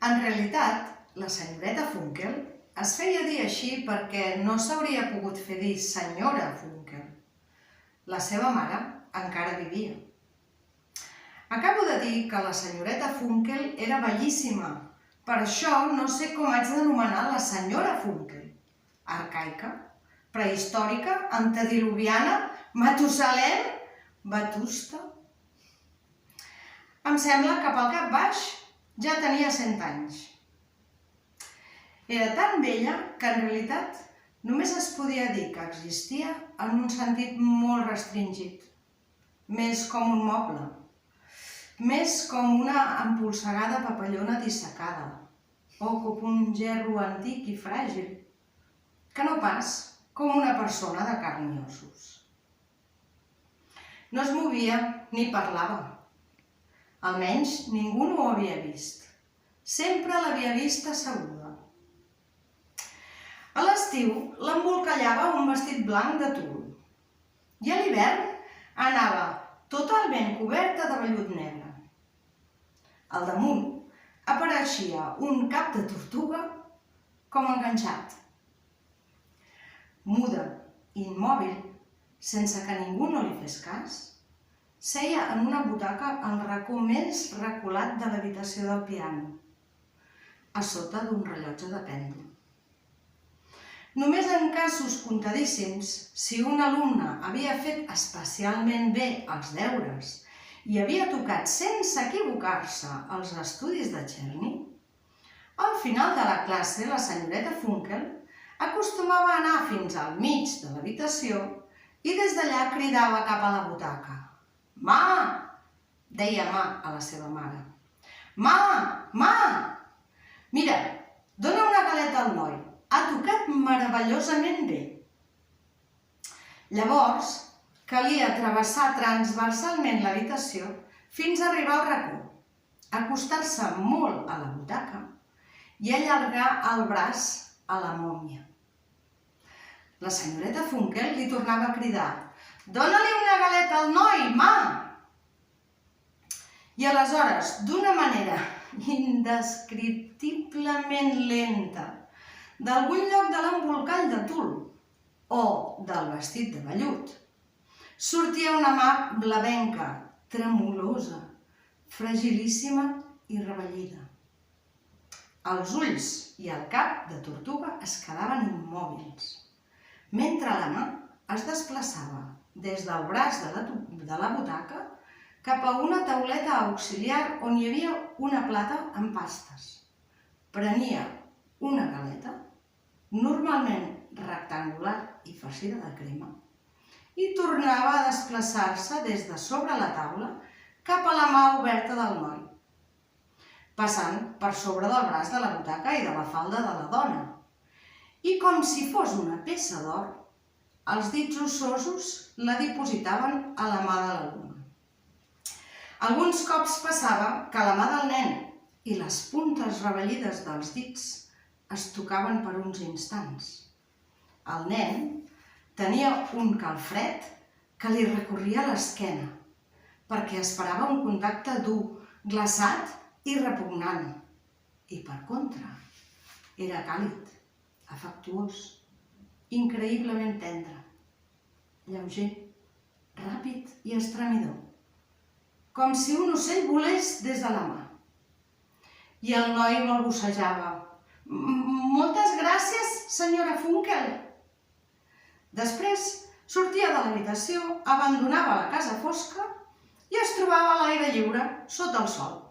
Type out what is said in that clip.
En realitat, la senyoreta Funkel es feia dir així perquè no s'hauria pogut fer dir senyora Funkel. La seva mare encara vivia. Acabo de dir que la senyoreta Funkel era bellíssima. Per això no sé com haig d'anomenar la senyora Funkel. Arcaica, prehistòrica, antediluviana, Matusalem, Vetusta. Em sembla que pel cap baix ja tenia 100 anys. Era tan vella que en realitat només es podia dir que existia en un sentit molt restringit. Més com un moble. Més com una empolsegada papallona dissecada. O com un gerro antic i fràgil. Que no pas com una persona de carn i ossos. No es movia ni parlava. Almenys ningú no ho havia vist. Sempre l'havia vist asseguda. A l'estiu l'embolcallava un vestit blanc de tul. I a l'hivern anava totalment coberta de vellut negre. Al damunt apareixia un cap de tortuga com enganxat. Muda, immòbil, sense que ningú no li fes cas, seia en una butaca al racó més reculat de l'habitació del piano, a sota d'un rellotge de pèndol. Només en casos contadíssims, si un alumne havia fet especialment bé els deures i havia tocat sense equivocar-se els estudis de Czerny, al final de la classe la senyoreta Funkel acostumava a anar fins al mig de l'habitació i des d'allà cridava cap a la butaca. «Ma!», deia Ma a la seva mare. «Ma! Ma! Mira, dona una galeta al noi. Ha tocat meravellosament bé». Llavors, calia travessar transversalment l'habitació fins a arribar al racó, acostar-se molt a la butaca i allargar el braç a la mòmia. La senyoreta Funkel li tornava a cridar: «Dóna-li una galeta al noi, Ma!». I aleshores, d'una manera indescriptiblement lenta, d'algun lloc de l'embolcall de tul o del vestit de vellut, sortia una mà blavenca, tremolosa, fragilíssima i revellida. Els ulls i el cap de tortuga es quedaven immòbils, mentre la mà es desplaçava des del braç de la butaca cap a una tauleta auxiliar on hi havia una plata amb pastes. Prenia una galeta, normalment rectangular i farcida de crema, i tornava a desplaçar-se des de sobre la taula cap a la mà oberta del noi, passant per sobre del braç de la butaca i de la falda de la dona. I com si fos una peça d'or, els dits ossosos la dipositaven a la mà de l'alumne. Alguns cops passava que la mà del nen i les puntes revellides dels dits es tocaven per uns instants. El nen tenia un calfred que li recorria l'esquena, perquè esperava un contacte dur, glaçat i repugnant. I per contra, era càlid, afectuós, increïblement tendre, lleuger, ràpid i estremidor, com si un ocell volés des de la mà. I el noi balbucejava: «Moltes gràcies, senyora Funkel». Després sortia de l'habitació, abandonava la casa fosca i es trobava a l'aire lliure, sota el sol.